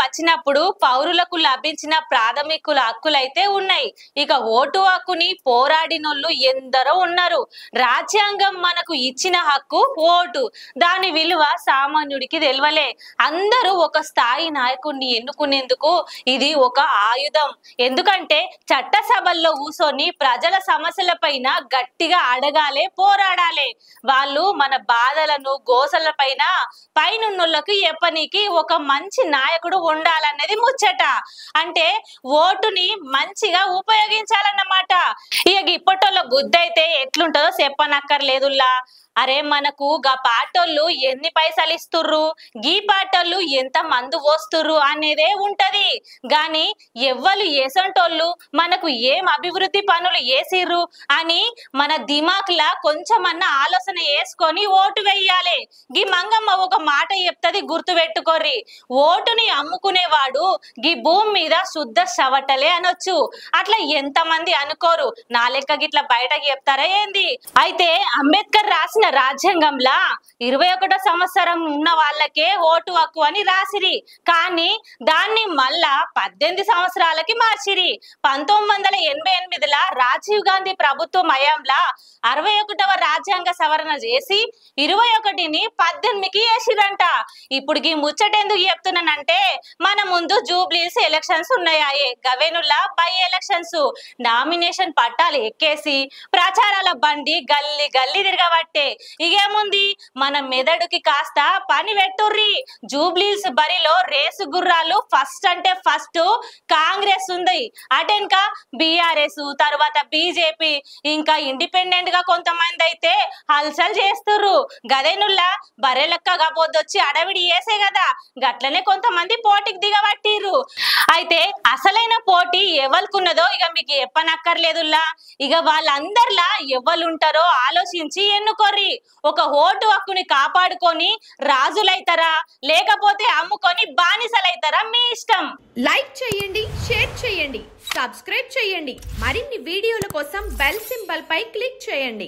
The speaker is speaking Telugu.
వచ్చినప్పుడు పౌరులకు లభించిన ప్రాథమిక హక్కులైతే ఉన్నాయి. ఇక ఓటు హక్కుని పోరాడినోళ్ళు ఎందరో ఉన్నారు. రాజ్యాంగం మనకు ఇచ్చిన హక్కు ఓటు. దాని విలువ సామాన్యుడికి తెలవలే. అందరూ ఒక స్థాయి నాయకుడిని ఎన్నుకునేందుకు ఇది ఒక ఆయుధం. ఎందుకంటే చట్టసభల్లో కూర్చొని ప్రజల సమస్యల పైన గట్టిగా అడగాలే, పోరాడాలి. వాళ్ళు మన బాధలను గోసల పైనున్నోళ్ళకి చెప్పనీకి ఒక మంచి నాయకుడు ఉండాలన్నది ముచ్చట. అంటే ఓటుని మంచిగా ఉపయోగించాలన్నమాట. ఇక ఇప్పటోళ్ళ బుద్ధి అయితే ఎట్లుంటుందో చెప్పనక్కర్లేదుల్లా. అరే మనకు గా పాటోళ్ళు ఎన్ని పైసలు ఇస్తుర్రు, గీ పాటోళ్ళు ఎంత మందు పోస్తుర్రు అనేదే ఉంటది. గాని ఎవ్వరు ఏసంటోళ్ళు మనకు ఏం అభివృద్ధి పనులు వేసిర్రు అని మన దిమాక్లా కొంచెమన్నా ఆలోచన వేసుకొని ఓటు వెయ్యాలి. గీ మంగమ్మ ఒక మాట చెప్తది, గుర్తు పెట్టుకోర్రి. ఓటుని అమ్ముకునేవాడు గీ భూమి మీద శుద్ధ శవటలే అనొచ్చు. అట్లా ఎంతమంది అనుకోరు. నా లెక్క గిట్లా బయటకు చెప్తారా ఏంది? అయితే అంబేద్కర్ రాసిన రాజ్యాంగంలా 21వ సంవత్సరం ఉన్న వాళ్ళకే ఓటు హక్కు అని రాసిరి. కానీ దాన్ని మళ్ళా 18 సంవత్సరాలకి మార్చిరి. 1988లా రాజీవ్ గాంధీ ప్రభుత్వం హయాంలా 61వ రాజ్యాంగ సవరణ చేసి 21ని 18కి వేసిరంట. ఇప్పుడు ఈ ముచ్చటెందుకు చెప్తున్నానంటే మన ముందు జూబ్లీస్ ఎలక్షన్స్ ఉన్నాయాయే. గవేనుల్లా బై ఎలక్షన్స్. నామినేషన్ పట్టాలు ఎక్కేసి ప్రచారాల బండి గల్లి గల్లి తిరగబట్టే. ఇగేముంది, మన మెదడుకి కాస్త పని పెట్టుర్రి. జూబ్లీస్ బరిలో రేసు గుర్రాలు ఫస్ట్ అంటే ఫస్ట్ కాంగ్రెస్ ఉంది. అటెనక బీఆర్ఎస్, తర్వాత బీజేపీ, ఇంకా ఇండిపెండెంట్ గా కొంతమంది అయితే హల్చల్ చేస్తుర్రు. గదేనుల్లా బర్రెలెక్క కాపోద్దొచ్చి అడవిడి వేసే కదా, గట్లనే కొంతమంది పోటీకి దిగబట్టిర్రు. అయితే అసలైన పోటీ ఎవరికున్నదో ఇక మీకు చెప్పనక్కర్లేదుల్లా. ఇక వాళ్ళందరిలా ఎవరుంటారో ఆలోచించి ఎన్నుకోర్రి. ఒక ఓటు హక్కుని కాపాడుకొని రాజులైతారా, లేకపోతే అమ్ముకొని బానిసలైతారా మీ ఇష్టం. లైక్ చేయండి, షేర్ చేయండి, సబ్స్క్రైబ్ చేయండి. మరిన్ని వీడియోల కోసం బెల్ సింబల్ పై క్లిక్ చేయండి.